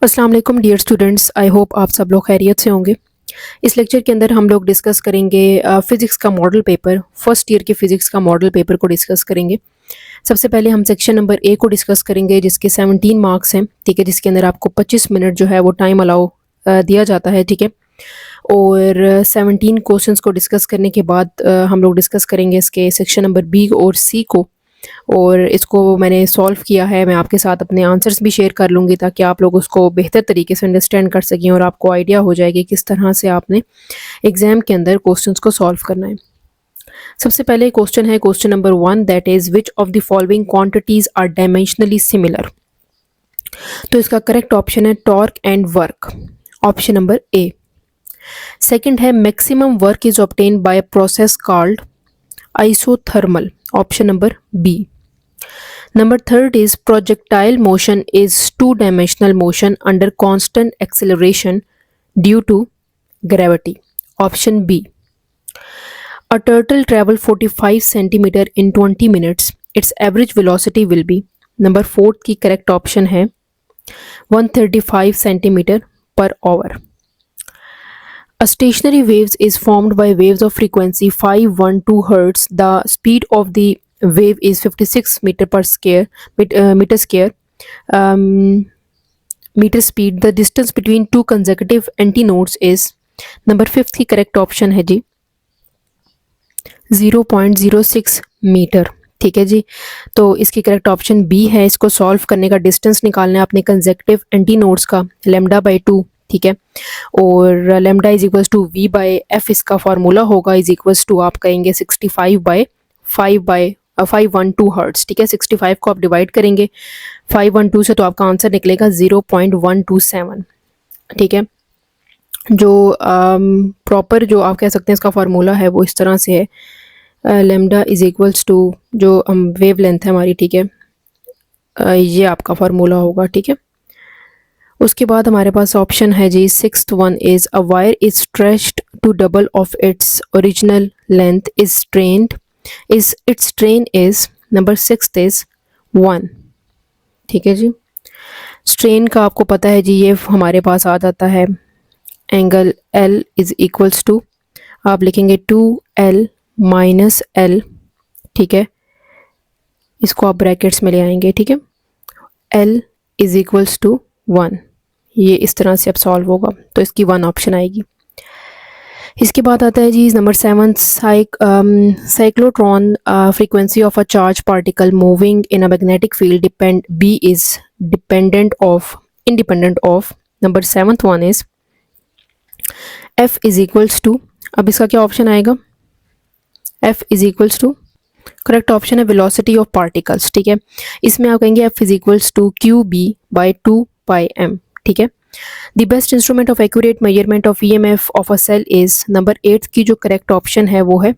अस्सलाम वालेकुम dear students, I hope आप सब लोग खैरियत से होंगे। इस लेक्चर के अंदर हम लोग डिस्कस करेंगे फ़िज़िक्स का मॉडल पेपर, फर्स्ट ईयर के फ़िज़िक्स का मॉडल पेपर को डिस्कस करेंगे। सबसे पहले हम सेक्शन नंबर ए को डिस्कस करेंगे जिसके 17 मार्क्स हैं, ठीक है, जिसके अंदर आपको 25 मिनट जो है वो टाइम अलाउ दिया जाता है, ठीक है। और 17 क्वेश्चंस को डिस्कस करने के बाद हम लोग डिस्कस करेंगे इसके सेक्शन नंबर बी और सी को, और इसको मैंने सॉल्व किया है। मैं आपके साथ अपने आंसर्स भी शेयर कर लूँगी ताकि आप लोग उसको बेहतर तरीके से अंडरस्टैंड कर सकें और आपको आइडिया हो जाए कि किस तरह से आपने एग्ज़ाम के अंदर क्वेश्चंस को सॉल्व करना है। सबसे पहले क्वेश्चन है question number 1, that is which of the following quantities are dimensionally similar. तो इसका करेक्ट ऑप्शन है torque and work, option number A. Second है maximum work is obtained by a process called isothermal, option number B. Number third is projectile motion is two-dimensional motion under constant acceleration due to gravity. Option B. A turtle travel 45 centimeter in 20 minutes. Its average velocity will be. Number fourth की correct option है 135 centimeter per hour. A stationary waves is formed by waves of frequency 512 Hz. The speed of the wave is 56 meter per square meter square meter speed. The distance between two consecutive antinodes is number 5th की correct option है जी 0.06 metre, ठीक है जी। तो इसकी correct option B है। इसको solve करने का डिस्टेंस निकालना है अपने कंसेक्टिव एंटीनोड्स का लैम्डा बाई 2, ठीक है। और lambda is equals to V by F, इसका फार्मूला होगा इज इक्वल्स टू आप कहेंगे 65 बाई 512 हर्ट्स, ठीक है। 65 को आप डिवाइड करेंगे 512 से तो आपका आंसर निकलेगा 0.127, ठीक है। जो प्रॉपर जो आप कह सकते हैं इसका फार्मूला है वो इस तरह से है, लेमडा इज इक्वल्स टू जो वेव लेंथ है हमारी, ठीक है, ये आपका फार्मूला होगा, ठीक है। उसके बाद हमारे पास ऑप्शन है जी 6th one is a wire is stretched to double of its original length is strained is its strain is number 6th is 1, ठीक है जी। स्ट्रेन का आपको पता है जी, ये हमारे पास आ जाता है angle L is equals to आप लिखेंगे 2L माइनस L, ठीक है। इसको आप ब्रैकेट्स में ले आएंगे, ठीक है। L इज इक्वल्स टू 1, ये इस तरह से अब सॉल्व होगा तो इसकी 1 ऑप्शन आएगी। इसके बाद आता है जी number 7, cyclotron frequency of a charge particle moving in a magnetic field depend B is independent of number 7th one is F is equals to, अब इसका क्या ऑप्शन आएगा, F is equals to correct option है velocity of particles, ठीक है। इसमें आप कहेंगे F is equals to Q B by 2πm, ठीक है। The best instrument of accurate measurement of EMF of a cell is number 8 की जो करेक्ट ऑप्शन है वो है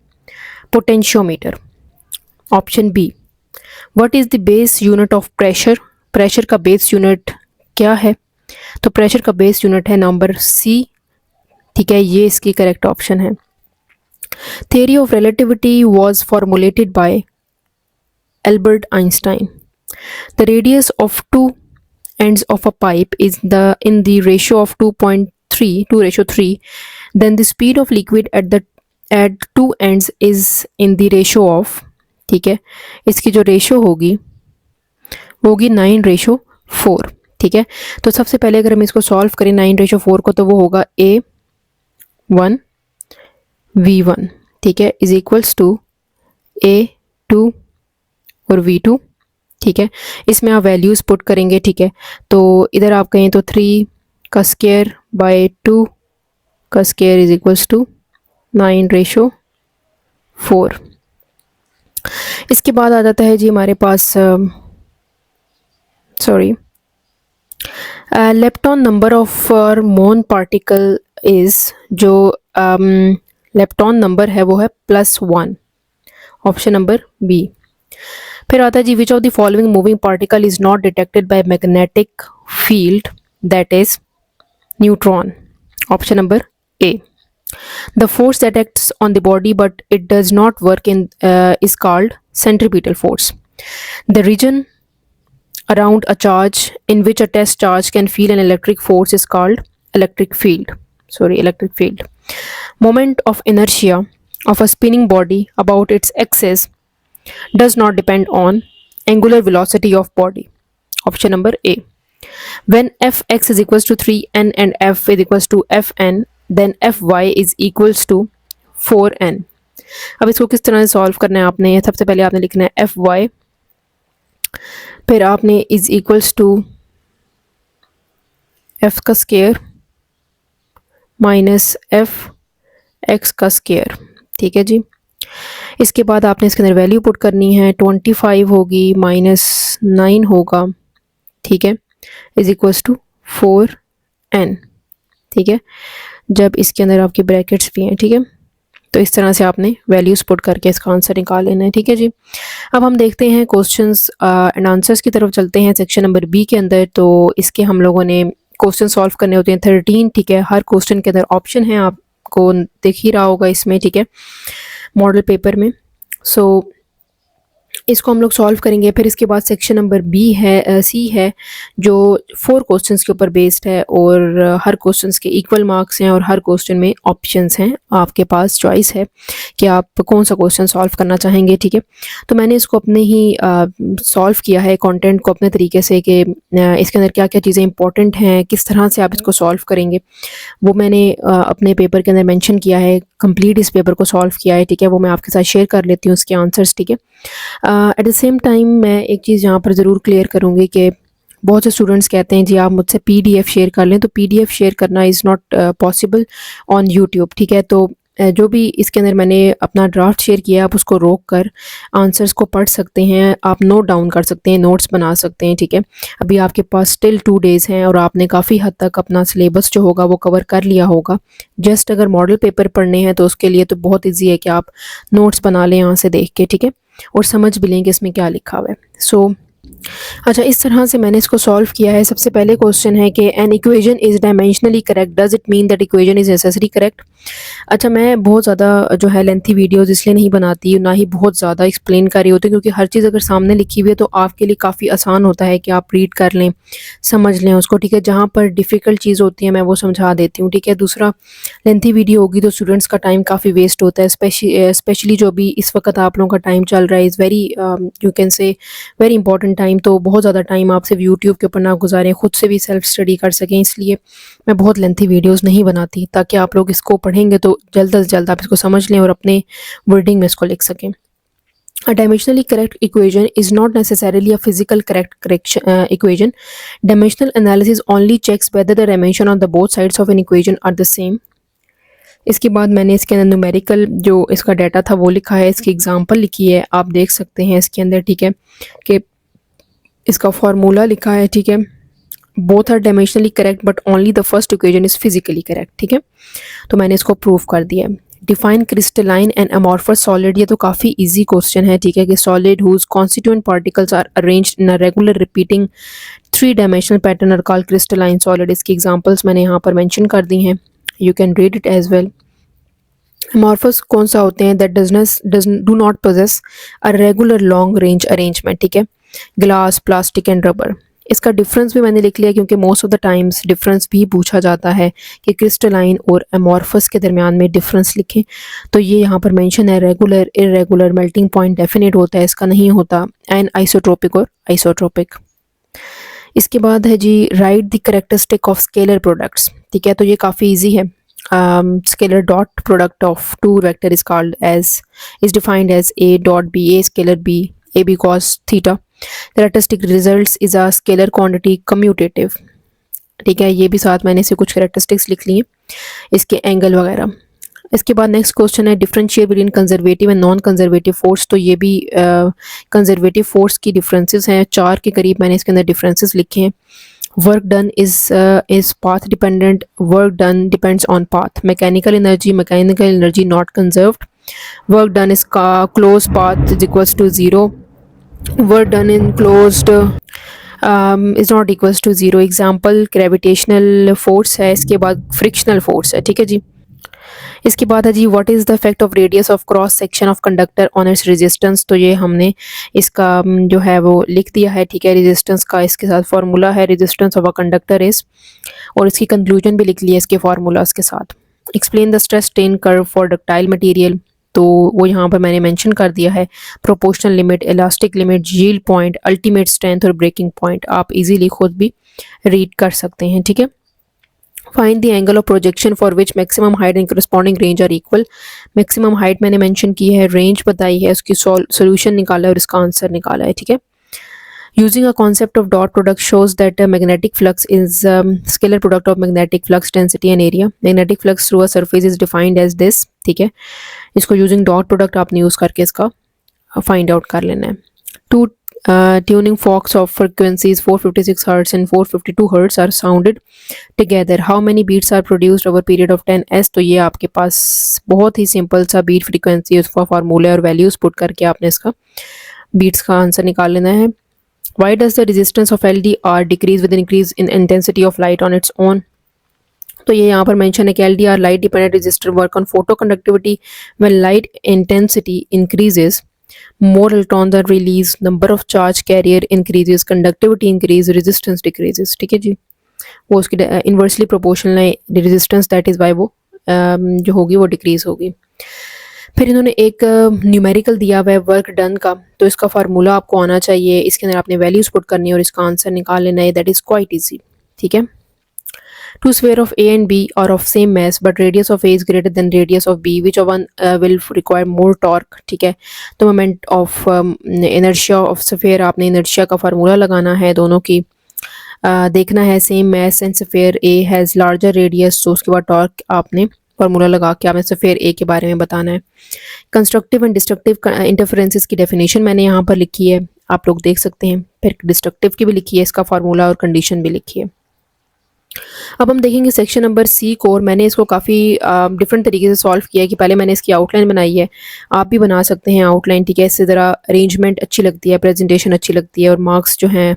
potentiometer, option B. What is the base unit of pressure, pressure का base unit क्या है, तो प्रेशर का बेस यूनिट है नंबर सी, ठीक है, ये इसकी करेक्ट ऑप्शन है। Theory of relativity was formulated by Albert Einstein. The radius of two ends of a pipe is in the ratio of 2:3, then the speed of liquid at two ends is in the ratio of, ठीक है, इसकी जो ratio होगी 9:4, ठीक है। तो सबसे पहले अगर हम इसको सॉल्व करें 9:4 को तो वो होगा A1 V1, ठीक है, इज इक्वल्स टू A2 और V2, ठीक है। इसमें आप वैल्यूज़ पुट करेंगे, ठीक है। तो इधर आप कहें तो 3 का स्क्वायर बाय 2 का स्क्वायर इज इक्वल्स टू 9:4। इसके बाद आ जाता है जी हमारे पास लेप्टॉन नंबर ऑफ मोन पार्टिकल इज़, जो लेप्टॉन नंबर है वो है +1, ऑप्शन नंबर बी। फिर आता है जी which of the following moving particle is not detected by magnetic field, that is neutron, option number A. The force that acts on the body but it does not work in is called centripetal force. The reason around a charge in which a test charge can feel an electric force is called electric field. Electric field. Moment of inertia of a spinning body about its axis does not depend on angular velocity of body. Option number A. When fx is equals to 3n and f is equals to fn, then fy is equals to 4n. अब इसको किस तरह से solve करना है आपने, सबसे पहले आपने लिखना है एफ वाई, फिर आपने इज इक्वल्स टू एफ का स्केयर माइनस एफ एक्स का स्केयर, ठीक है जी। इसके बाद आपने इसके अंदर वैल्यू पुट करनी है, 25 होगी माइनस 9 होगा, ठीक है, इज इक्वल्स टू 4n, ठीक है, जब इसके अंदर आपकी ब्रैकेट्स भी हैं, ठीक है। तो इस तरह से आपने वैल्यूज़ पुट करके इसका आंसर निकाल लेना है, ठीक है जी। अब हम देखते हैं क्वेश्चंस एंड आंसर्स की तरफ चलते हैं सेक्शन नंबर बी के अंदर। तो इसके हम लोगों ने क्वेश्चन सॉल्व करने होते हैं 13, ठीक है। हर क्वेश्चन के अंदर ऑप्शन है, आपको दिख ही रहा होगा इसमें, ठीक है, मॉडल पेपर में। सो इसको हम लोग सॉल्व करेंगे। फिर इसके बाद सेक्शन नंबर बी है, सी है, जो 4 क्वेश्चंस के ऊपर बेस्ड है और हर क्वेश्चंस के इक्वल मार्क्स हैं और हर क्वेश्चन में ऑप्शंस हैं, आपके पास चॉइस है कि आप कौन सा क्वेश्चन सॉल्व करना चाहेंगे, ठीक है। तो मैंने इसको अपने ही सॉल्व किया है, कंटेंट को अपने तरीके से कि इसके अंदर क्या क्या चीज़ें इंपॉर्टेंट हैं, किस तरह से आप इसको सॉल्व करेंगे, वो मैंने अपने पेपर के अंदर मेंशन किया है, कंप्लीट इस पेपर को सॉल्व किया है, ठीक है। वो मैं आपके साथ शेयर कर लेती हूँ उसके आंसर्स, ठीक है। एट द सेम टाइम मैं एक चीज़ यहाँ पर ज़रूर क्लियर करूँगी कि बहुत से स्टूडेंट्स कहते हैं जी आप मुझसे पीडीएफ शेयर कर लें, तो पीडीएफ शेयर करना is not possible on YouTube, ठीक है। तो जो भी इसके अंदर मैंने अपना ड्राफ्ट शेयर किया, आप उसको रोक कर आंसर्स को पढ़ सकते हैं, आप नोट डाउन कर सकते हैं, नोट्स बना सकते हैं, ठीक है। अभी आपके पास स्टिल 2 डेज़ हैं और आपने काफ़ी हद तक अपना सिलेबस जो होगा वो कवर कर लिया होगा। जस्ट अगर मॉडल पेपर पढ़ने हैं तो उसके लिए तो बहुत ईजी है कि आप नोट्स बना लें यहाँ से देख के, ठीक है, और समझ भी लें कि इसमें क्या लिखा हुआ है। सो अच्छा, इस तरह से मैंने इसको सॉल्व किया है। सबसे पहले क्वेश्चन है कि an equation is dimensionally correct, does it mean that equation is necessary correct. अच्छा, मैं बहुत ज़्यादा जो है लेंथी वीडियोस इसलिए नहीं बनाती, ना ही बहुत ज़्यादा एक्सप्लेन कर रही होती, क्योंकि हर चीज़ अगर सामने लिखी हुई है तो आपके लिए काफ़ी आसान होता है कि आप रीड कर लें, समझ लें उसको, ठीक है। जहाँ पर डिफ़िकल्ट चीज़ होती है मैं वो समझा देती हूँ, ठीक है। दूसरा, लेंथी वीडियो होगी तो स्टूडेंट्स का टाइम काफ़ी वेस्ट होता है, स्पेशली जो भी इस वक्त आप लोगों का टाइम चल रहा है is very you can say very important time. तो बहुत ज़्यादा टाइम आप सिर्फ यूट्यूब के ऊपर ना गुजारें, खुद से भी सेल्फ स्टडी कर सकें, इसलिए मैं बहुत लेंथी वीडियोस नहीं बनाती, ताकि आप लोग इसको पढ़ेंगे तो जल्द से जल्द आप इसको समझ लें और अपने वर्डिंग में इसको लिख सकें। A dimensionally correct equation is not necessarily a physical correct equation. Dimensional analysis only checks whether the dimension on the both sides of an equation are the same. इसके बाद मैंने इसके अंदर न्यूमेरिकल जो इसका डाटा था वो लिखा है, इसकी एग्जांपल लिखी है, आप देख सकते हैं इसके अंदर, ठीक है, कि इसका फार्मूला लिखा है, ठीक है। Both are dimensionally correct but only the first equation is physically correct, ठीक है। तो मैंने इसको प्रूव कर दिया है। Define crystalline and amorphous solid, ये तो काफ़ी इजी क्वेश्चन है, ठीक है, कि solid whose constituent particles are arranged in a regular repeating 3 dimensional pattern are called crystalline solid. इसकी एग्जांपल्स मैंने यहाँ पर मेंशन कर दी हैं, you can read it as well. Amorphous कौन सा होते हैं, that do not possess a regular long range arrangement, ठीक है, ग्लास, प्लास्टिक एंड रबर। इसका डिफरेंस भी मैंने लिख लिया, क्योंकि most of the times difference भी पूछा जाता है कि क्रिस्टलाइन और अमॉर्फस के दरमियान में डिफरेंस लिखें। तो ये यहाँ पर मेंशन है, regular, irregular, melting point definite होता है, इसका नहीं होता, एंड आइसोट्रोपिक और आइसोट्रोपिक। इसके बाद है जी right the characteristic of scalar products, ठीक है। तो ये काफ़ी ईजी है। Scalar dot product of two vector is called as is defined as a dot b, a scalar b, a b cos theta. Characteristic results is a scalar quantity commutative, ठीक है। ये भी साथ मैंने इसे कुछ कैरेक्टरिस्टिक्स लिख लिए, इसके एंगल वगैरह। इसके बाद नेक्स्ट क्वेश्चन है differentiate between conservative and non conservative force. तो ये भी कंजर्वेटिव फोर्स की डिफरेंसेस हैं, 4 के करीब मैंने इसके अंदर डिफरेंसेस लिखे हैं। Work done is path dependent. Work done depends on path. Mechanical energy not conserved. Work done is closed path is equals to 0. Work done in closed is not equals to 0. Example gravitational force है, इसके बाद frictional force है, ठीक है जी। इसके बाद है जी what is the effect of radius of cross section of conductor on its resistance. तो ये हमने इसका जो है वो लिख दिया है, ठीक है। रेजिस्टेंस का इसके साथ फार्मूला है, resistance of a conductor is, और इसकी कंक्लूजन भी लिख लिया इसके फार्मूलाज के साथ। Explain the stress strain curve for ductile material, तो वो यहाँ पर मैंने मेंशन कर दिया है। Proportional limit, elastic limit, yield point, ultimate strength और ब्रेकिंग पॉइंट आप इजीली खुद भी रीड कर सकते हैं, ठीक है। Find the angle of projection for which maximum height and corresponding range are equal. Maximum height मैंने मेंशन की है, रेंज बताई है, उसकी सोल्यूशन निकाला है और इसका आंसर निकाला है, ठीक है। Using a concept of dot product shows that a magnetic flux is scalar product of magnetic flux density and area. Magnetic flux through a surface is defined as this, ठीक है। इसको using dot product आपने use करके इसका find out कर लेना है। Two tuning forks of frequencies 456 Hz and 452 Hz are sounded together. How many beats are produced over period of 10s? तो ये आपके पास बहुत ही सिंपल सा बीट फ्रीक्वेंसी उसका फार्मूला और वैल्यूज़ पुट करके आपने इसका बीट्स का आंसर निकाल लेना है। Why does the resistance of LDR decrease with increase in intensity of light on its own? तो ये यहाँ पर मेंशन है कि LDR light dependent resistor work on photoconductivity when light intensity increases, more electrons are released, number of charge carrier increases, conductivity increase, resistance decreases, ठीक है जी। वो उसकी इन्वर्सली प्रोपोर्शनल है रेजिस्टेंस, दैट इज़ वाई वो जो होगी वो डिक्रीज होगी। फिर इन्होंने एक न्यूमेरिकल दिया हुआ है वर्क डन का, तो इसका फार्मूला आपको आना चाहिए, इसके अंदर आपने वैल्यूज पुट करनी है और इसका आंसर निकाल लेना है, दैट इज़ क्वाइट इजी, ठीक है। Two sphere of A and B are of same mass but radius of A is greater than radius of B, which of one will require more torque, ठीक है। तो moment of inertia of sphere, आपने inertia का formula लगाना है दोनों की, देखना है same mass and sphere A has larger radius, तो उसके बाद टॉर्क आपने फार्मूला लगा के आपने स्फीयर ए के बारे में बताना है। कंस्ट्रक्टिव एंड डिस्ट्रक्टिव इंटरफेरेंसेस की डेफिनेशन मैंने यहाँ पर लिखी है, आप लोग देख सकते हैं। फिर डिस्ट्रक्टिव की भी लिखी है, इसका फार्मूला और कंडीशन भी लिखी है। अब हम देखेंगे सेक्शन नंबर सी को, और मैंने इसको काफ़ी डिफरेंट तरीके से सॉल्व किया है कि पहले मैंने इसकी आउटलाइन बनाई है, आप भी बना सकते हैं आउटलाइन, ठीक है। इससे ज़रा अरेंजमेंट अच्छी लगती है, प्रेजेंटेशन अच्छी लगती है, और मार्क्स जो हैं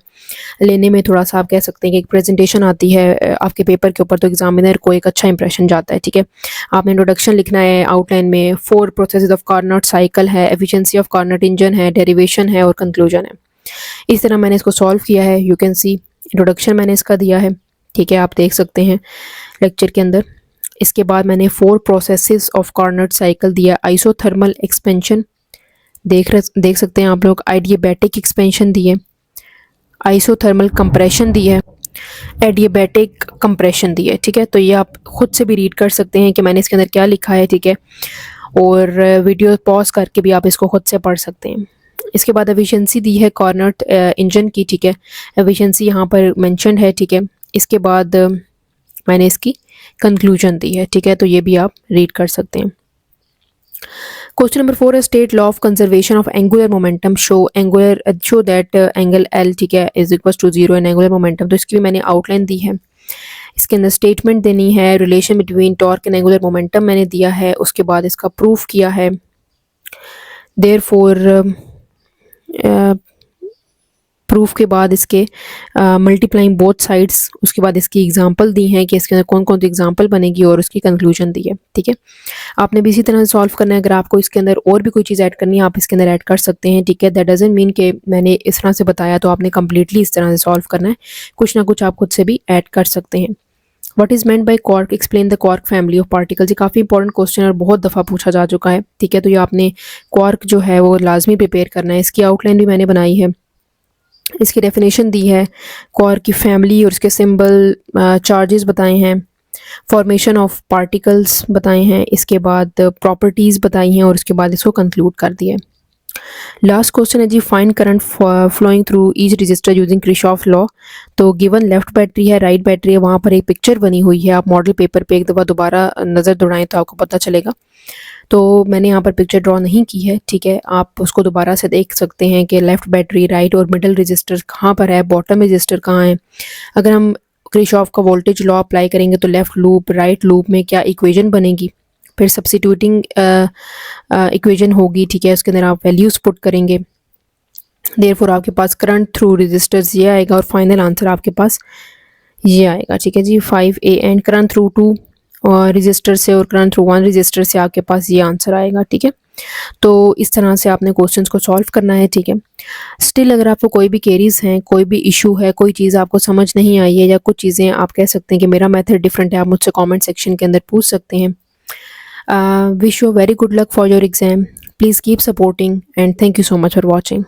लेने में थोड़ा सा आप कह सकते हैं कि एक प्रेजेंटेशन आती है आपके पेपर के ऊपर, तो एग्जामिनर को एक अच्छा इंप्रेशन जाता है, ठीक है। आपने इंट्रोडक्शन लिखना है आउटलाइन में, 4 प्रोसेस ऑफ कार्नोट साइकिल है, एफिशिएंसी ऑफ कार्नोट इंजन है, डेरिवेशन है और कंक्लूजन है। इस तरह मैंने इसको सॉल्व किया है, यू कैन सी इंट्रोडक्शन मैंने इसका दिया है, ठीक है, आप देख सकते हैं लेक्चर के अंदर। इसके बाद मैंने 4 प्रोसेसेस ऑफ कार्नोट साइकिल दिया, आइसोथर्मल एक्सपेंशन देख सकते हैं आप लोग, आइडियाबैटिक एक्सपेंशन दी है, आइसोथर्मल कंप्रेशन दी है, एडियाबैटिक कंप्रेशन दी है, ठीक है। तो ये आप खुद से भी रीड कर सकते हैं कि मैंने इसके अंदर क्या लिखा है, ठीक है, और वीडियो पॉज करके भी आप इसको खुद से पढ़ सकते हैं। इसके बाद एफिशिएंसी दी है कार्नोट इंजन की, ठीक है, एफिशिएंसी यहाँ पर मेंशन्ड है, ठीक है। इसके बाद मैंने इसकी कंक्लूजन दी है, ठीक है, तो ये भी आप रीड कर सकते हैं। क्वेश्चन नंबर 4 है state law of conservation of angular momentum, show that angle L, ठीक है, is equal to 0 in angular momentum, तो इसकी भी मैंने आउटलाइन दी है। इसके अंदर स्टेटमेंट देनी है, relation between torque and angular momentum मैंने दिया है, उसके बाद इसका प्रूफ किया है। देयरफॉर प्रूफ के बाद इसके मल्टीप्लाइंग बोथ साइड्स, उसके बाद इसकी एग्जांपल दी हैं कि इसके अंदर कौन कौन सी एग्जांपल बनेगी, और उसकी कंक्लूजन दी है, ठीक है। आपने भी इसी तरह से सॉल्व करना है, अगर आपको इसके अंदर और भी कोई चीज़ ऐड करनी है आप इसके अंदर ऐड कर सकते हैं, ठीक है। दैट डजंट मीन कि मैंने इस तरह से बताया तो आपने कम्प्लीटली इस तरह से सॉल्व करना है, कुछ ना कुछ आप खुद से भी ऐड कर सकते हैं। What is meant by quark, explain the quark family of particles, ये काफ़ी इंपॉर्टेंट क्वेश्चन और बहुत दफ़ा पूछा जा चुका है, ठीक है। तो ये आपने क्वार्क जो है वो लाजमी प्रिपेयर करना है, इसकी आउटलाइन भी मैंने बनाई है, इसकी डेफिनेशन दी है, क्वार्क की फैमिली और इसके सिंबल, चार्जेस बताए हैं, फॉर्मेशन ऑफ पार्टिकल्स बताए हैं, इसके बाद प्रॉपर्टीज़ बताई हैं, और इसके बाद इसको कंक्लूड कर दिया है। लास्ट क्वेश्चन है जी find current flowing through each resistor using Kirchhoff law. तो गिवन लेफ्ट बैटरी है, राइट बैटरी है, वहाँ पर एक पिक्चर बनी हुई है, आप मॉडल पेपर पे एक दफ़ा दोबारा नज़र दौड़ाएं तो आपको पता चलेगा। तो मैंने यहाँ पर पिक्चर ड्रॉ नहीं की है, ठीक है, आप उसको दोबारा से देख सकते हैं कि लेफ़्ट बैटरी, राइट और मिडल रजिस्टर कहाँ पर है, बॉटम रजिस्टर कहाँ है। अगर हम क्रिशॉफ का वोल्टेज लॉ अप्लाई करेंगे तो लेफ़्ट लूप राइट लूप में क्या इक्वेशन बनेगी, फिर सब्स्टिट्यूटिंग इक्वेशन होगी, ठीक है, उसके अंदर आप वैल्यूज़ पुट करेंगे, देयरफॉर आपके पास करंट थ्रू रजिस्टर्स ये आएगा, और फाइनल आंसर आपके पास ये आएगा, ठीक है जी, 5 A एंड करंट थ्रू 2 और रजिस्टर से और रन थ्रू वन रजिस्टर से आपके पास ये आंसर आएगा, ठीक है। तो इस तरह से आपने क्वेश्चंस को सॉल्व करना है, ठीक है। स्टिल अगर आपको कोई भी क्वेरीज हैं, कोई भी इशू है, कोई चीज़ आपको समझ नहीं आई है या कुछ चीज़ें आप कह सकते हैं कि मेरा मेथड डिफरेंट है, आप मुझसे कमेंट सेक्शन के अंदर पूछ सकते हैं। Wish you very good luck for your exam. Please keep supporting and thank you so much for watching.